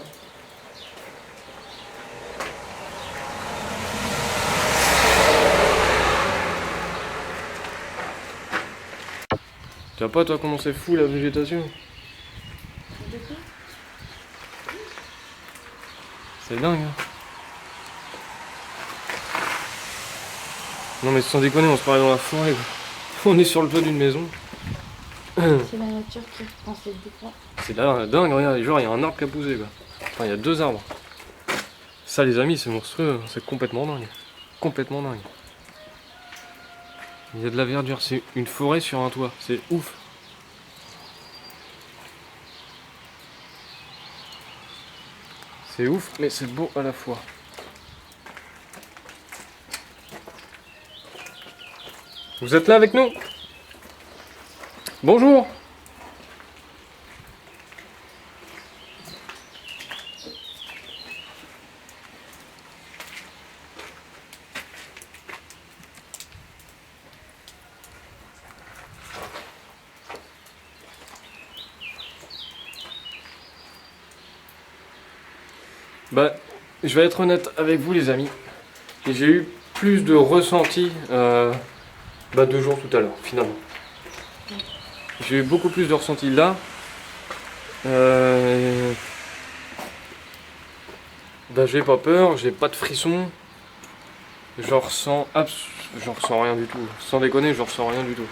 Tu vois pas toi comment c'est fou la végétation? C'est dingue hein. Non mais sans déconner, on se paraît dans la forêt quoi. On est sur le toit d'une maison. C'est la nature qui reprend ses droits. C'est là, dingue, regarde, genre il y a un arbre qui a poussé quoi. Enfin il y a 2 arbres. Ça les amis c'est monstrueux, c'est complètement dingue. Complètement dingue. Il y a de la verdure, c'est une forêt sur un toit, c'est ouf. C'est ouf mais c'est beau à la fois. Vous êtes là avec nous? Bonjour. Bah, je vais être honnête avec vous les amis. Et j'ai eu plus de ressentis 2 jours tout à l'heure finalement. J'ai eu beaucoup plus de ressentis là. J'ai pas peur, j'ai pas de frissons. J'en ressens rien du tout. Sans déconner, je ressens rien du tout.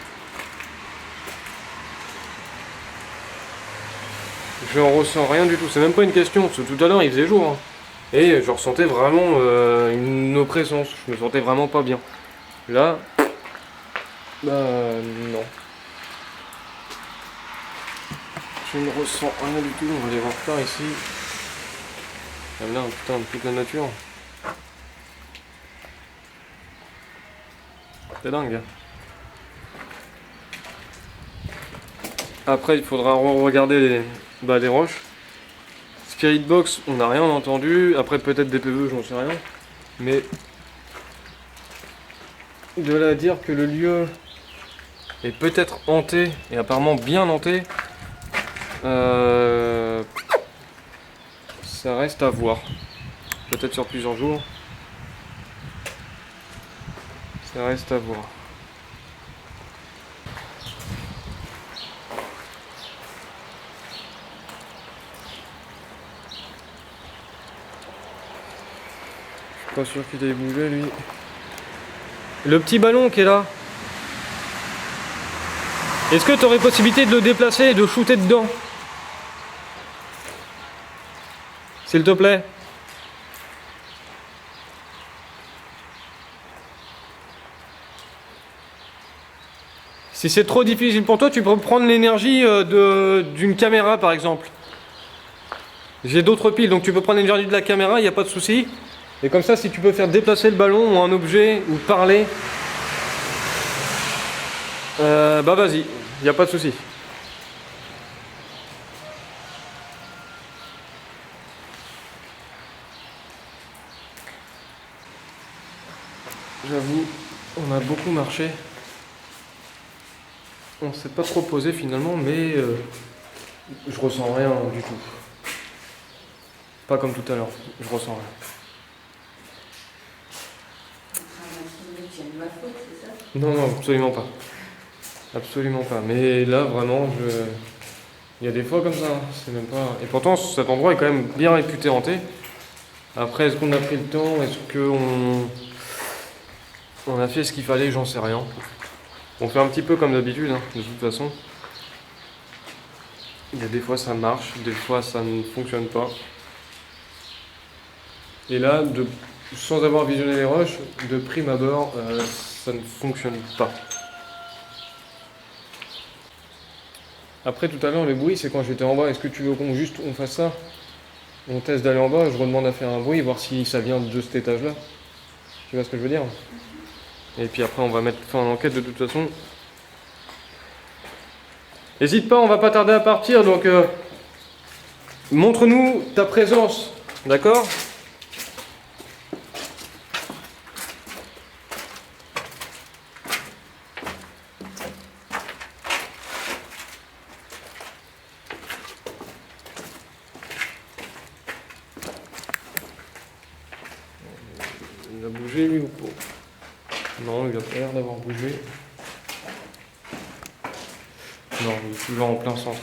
Je en ressens rien du tout. C'est même pas une question, parce que tout à l'heure il faisait jour. Hein. Et je ressentais vraiment une oppressance. Je me sentais vraiment pas bien. Là, non. Je ne ressens rien du tout. On va aller voir par ici. Ah, là, putain, toute la nature. C'est dingue. Après, il faudra regarder les roches. Spirit Box, on n'a rien entendu. Après, peut-être des PV, j'en sais rien. Mais de là à dire que le lieu est peut-être hanté, et apparemment bien hanté, ça reste à voir. Peut-être sur plusieurs jours. Ça reste à voir. Je suis pas sûr qu'il ait bougé lui. Le petit ballon qui est là. Est-ce que tu aurais possibilité de le déplacer et de shooter dedans? S'il te plaît. Si c'est trop difficile pour toi, tu peux prendre l'énergie d'une caméra par exemple. J'ai d'autres piles, donc tu peux prendre l'énergie de la caméra, il n'y a pas de souci. Et comme ça, si tu peux faire déplacer le ballon ou un objet ou parler, vas-y, il n'y a pas de souci. J'avoue, on a beaucoup marché. On s'est pas trop posé finalement, mais je ressens rien du tout. Pas comme tout à l'heure, je ressens rien. Non, non, absolument pas. Absolument pas. Mais là, vraiment, il y a des fois comme ça, c'est même pas... Et pourtant, cet endroit est quand même bien réputé hanté. Après, est-ce qu'on a pris le temps? Est-ce qu'on a fait ce qu'il fallait? J'en sais rien. On fait un petit peu comme d'habitude, hein, de toute façon. Il y a des fois ça marche, des fois ça ne fonctionne pas. Et là, sans avoir visionné les rushs, de prime abord, ça ne fonctionne pas. Après tout à l'heure, le bruit, c'est quand j'étais en bas. Est-ce que tu veux qu'on fasse ça? On teste d'aller en bas, je redemande à faire un bruit, voir si ça vient de cet étage-là. Tu vois ce que je veux dire? Et puis après, on va mettre fin à l'enquête de toute façon. N'hésite pas, on va pas tarder à partir, donc montre-nous ta présence, d'accord? Il a bougé lui ou pas? Non, il a pas l'air d'avoir bougé. Non, il est toujours en plein centre.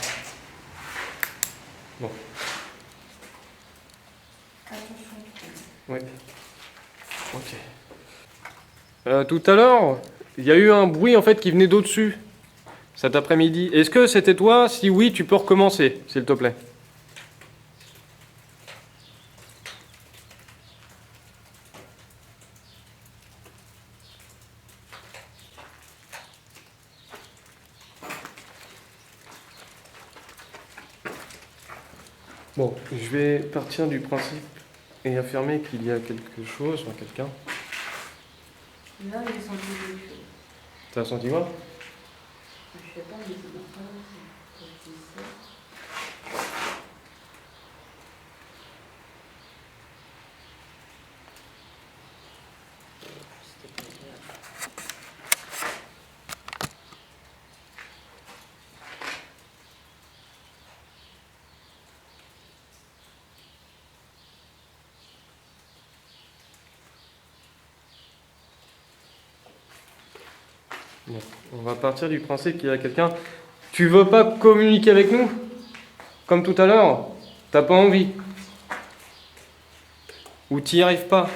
Bon. Oui. Ok. Tout à l'heure, il y a eu un bruit en fait qui venait d'au-dessus. cet après-midi. Est-ce que c'était toi? Si oui, tu peux recommencer, s'il te plaît. Bon, je vais partir du principe et affirmer qu'il y a quelque chose, enfin quelqu'un. Là, j'ai senti quelque chose. T'as senti quoi? Je sais pas, mais c'est pas ça. Je dis ça. C'était pas agréable. Bon, on va partir du principe qu'il y a quelqu'un. Tu veux pas communiquer avec nous? Comme tout à l'heure? T'as pas envie? Ou t'y arrives pas?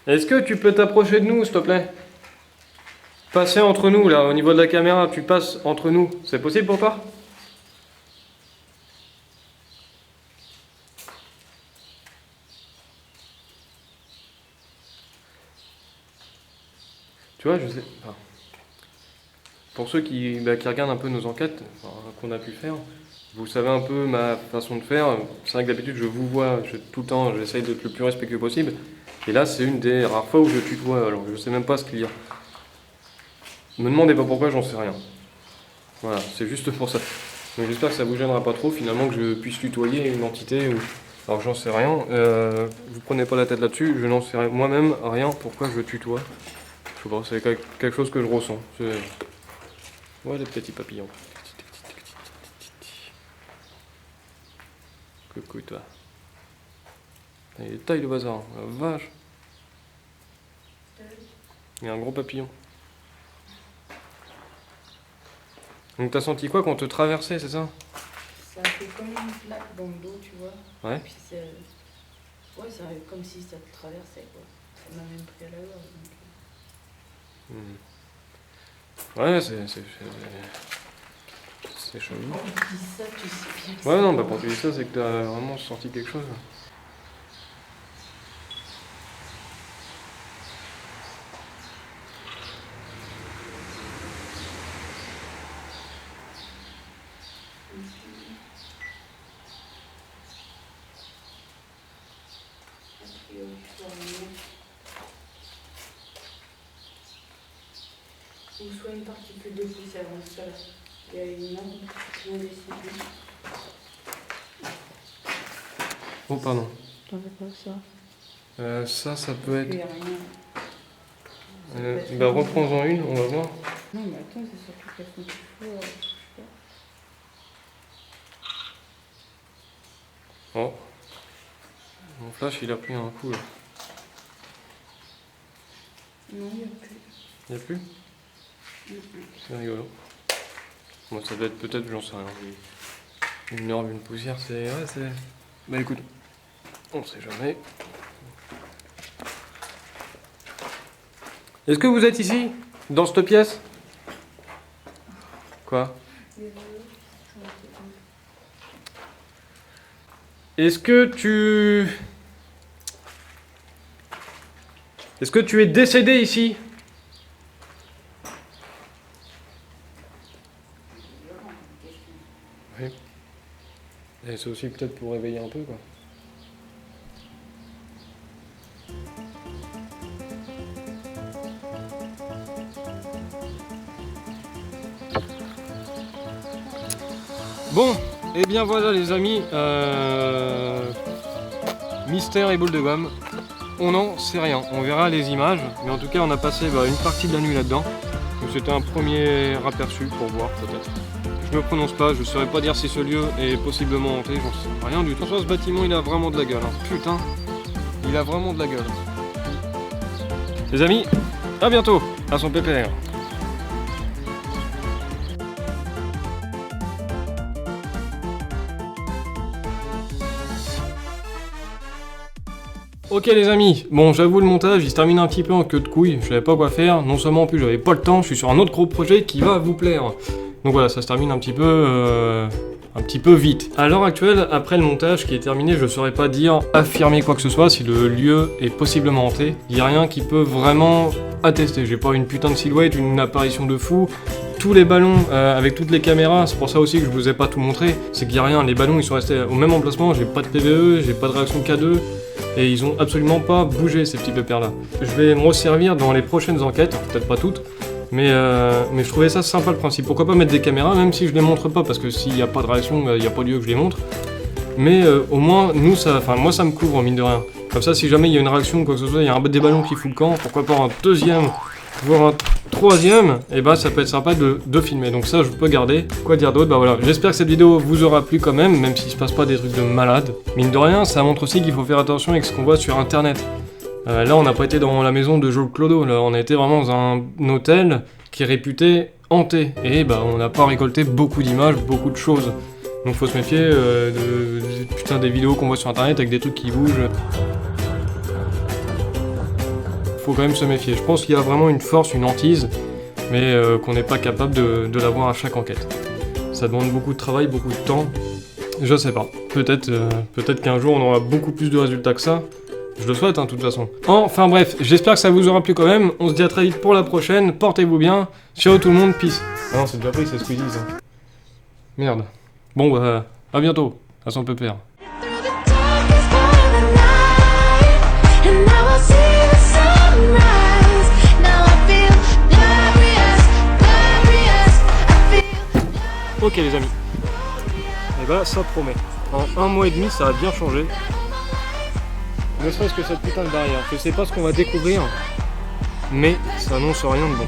Est-ce que tu peux t'approcher de nous, s'il te plaît? Passer entre nous, là, au niveau de la caméra, tu passes entre nous. C'est possible pour toi? Tu vois, je sais. Enfin, pour ceux qui regardent un peu nos enquêtes qu'on a pu faire, vous savez un peu ma façon de faire. C'est vrai que d'habitude, je vous vois tout le temps, j'essaye d'être le plus respectueux possible. Et là, c'est une des rares fois où je tutoie, alors je sais même pas ce qu'il y a. Ne me demandez pas pourquoi, j'en sais rien. Voilà, c'est juste pour ça. Donc j'espère que ça vous gênera pas trop, finalement, que je puisse tutoyer une entité ou... Alors j'en sais rien, vous prenez pas la tête là-dessus, je n'en sais moi-même rien pourquoi je tutoie. Je sais pas, c'est quelque chose que je ressens. Ouais, des petits papillons. Coucou toi. Il est taille le bazar, la vache. Il y a un gros papillon. Donc t'as senti quoi quand on te traversait, c'est ça? Ça fait comme une plaque dans le dos, tu vois. Ouais. Et puis c'est... Ouais, ça comme si ça te traversait, quoi. Ça m'a même pris à la gorge. Ouais, c'est chelou. Quand tu dis ça, tu sais bien que Ouais, non, bah quand tu dis ça, c'est que t'as vraiment senti quelque chose. ou soit une particule de poussière dans ce cas-là. Il y a une lampe qui vient décider. Oh, pardon. T'en fais pas ça. Ça peut Il y être... a rien. Bah reprends-en une, on va voir. Non, mais attends, c'est surtout qu'elles sont plus fortes. Je sais pas. Oh. Mon flash, il a pris un coup, là. Non, il n'y a plus. Il n'y a plus? C'est rigolo. Bon, ça doit être peut-être, j'en sais rien. Une herbe, une poussière, c'est... Ouais, c'est... Bah écoute, on sait jamais. Est-ce que vous êtes ici? Dans cette pièce? Quoi? Est-ce que tu... Est-ce que tu es décédé ici? Oui. Et c'est aussi peut-être pour réveiller un peu, quoi. Bon, et bien voilà les amis, mystère et boule de gomme. on n'en sait rien. On verra les images, mais en tout cas on a passé une partie de la nuit là-dedans. Donc c'était un premier aperçu pour voir peut-être. Je me prononce pas, je saurais pas dire si ce lieu est possiblement hanté, j'en sais rien du tout. Ce bâtiment il a vraiment de la gueule, hein. Putain, il a vraiment de la gueule. Les amis, à bientôt, à son PPR. Ok les amis, bon j'avoue le montage il se termine un petit peu en queue de couille, je savais pas quoi faire, non seulement en plus j'avais pas le temps, je suis sur un autre gros projet qui va vous plaire. Donc voilà, ça se termine un petit peu vite. À l'heure actuelle, après le montage qui est terminé, je saurais pas affirmer quoi que ce soit si le lieu est possiblement hanté. Il n'y a rien qui peut vraiment attester, j'ai pas une putain de silhouette, une apparition de fou. Tous les ballons avec toutes les caméras, c'est pour ça aussi que je vous ai pas tout montré, c'est qu'il n'y a rien, les ballons ils sont restés au même emplacement, j'ai pas de PVE, j'ai pas de réaction K2, et ils ont absolument pas bougé ces petits pépères là. Je vais me resservir dans les prochaines enquêtes, peut-être pas toutes, mais je trouvais ça sympa le principe. Pourquoi pas mettre des caméras, même si je les montre pas, parce que s'il n'y a pas de réaction, il n'y a pas lieu que je les montre. Mais au moins, moi ça me couvre mine de rien. Comme ça, si jamais il y a une réaction ou quoi que ce soit, il y a des ballons qui fout le camp, pourquoi pas un deuxième, voire un troisième, et ça peut être sympa de filmer. Donc ça je peux garder. Quoi dire d'autre? Voilà, j'espère que cette vidéo vous aura plu quand même s'il se passe pas des trucs de malade. Mine de rien, ça montre aussi qu'il faut faire attention avec ce qu'on voit sur internet. Là on n'a pas été dans la maison de Joe Clodo, là on a été vraiment dans un hôtel qui est réputé hanté. Et on n'a pas récolté beaucoup d'images, beaucoup de choses. Donc faut se méfier des vidéos qu'on voit sur internet avec des trucs qui bougent. Faut quand même se méfier. Je pense qu'il y a vraiment une force, une hantise, mais qu'on n'est pas capable de l'avoir à chaque enquête. Ça demande beaucoup de travail, beaucoup de temps. Je sais pas. Peut-être qu'un jour on aura beaucoup plus de résultats que ça. Je le souhaite, de toute façon. Enfin bref, j'espère que ça vous aura plu quand même. On se dit à très vite pour la prochaine. Portez-vous bien. Ciao tout le monde, peace. Ah non, c'est déjà pris, c'est Squeezie ça. Merde. Bon à bientôt. À son pépère. Ok les amis, et ça promet. En 1 mois et demi ça a bien changé. Ne serait-ce que cette putain de barrière. Je sais pas ce qu'on va découvrir, mais ça annonce rien de bon.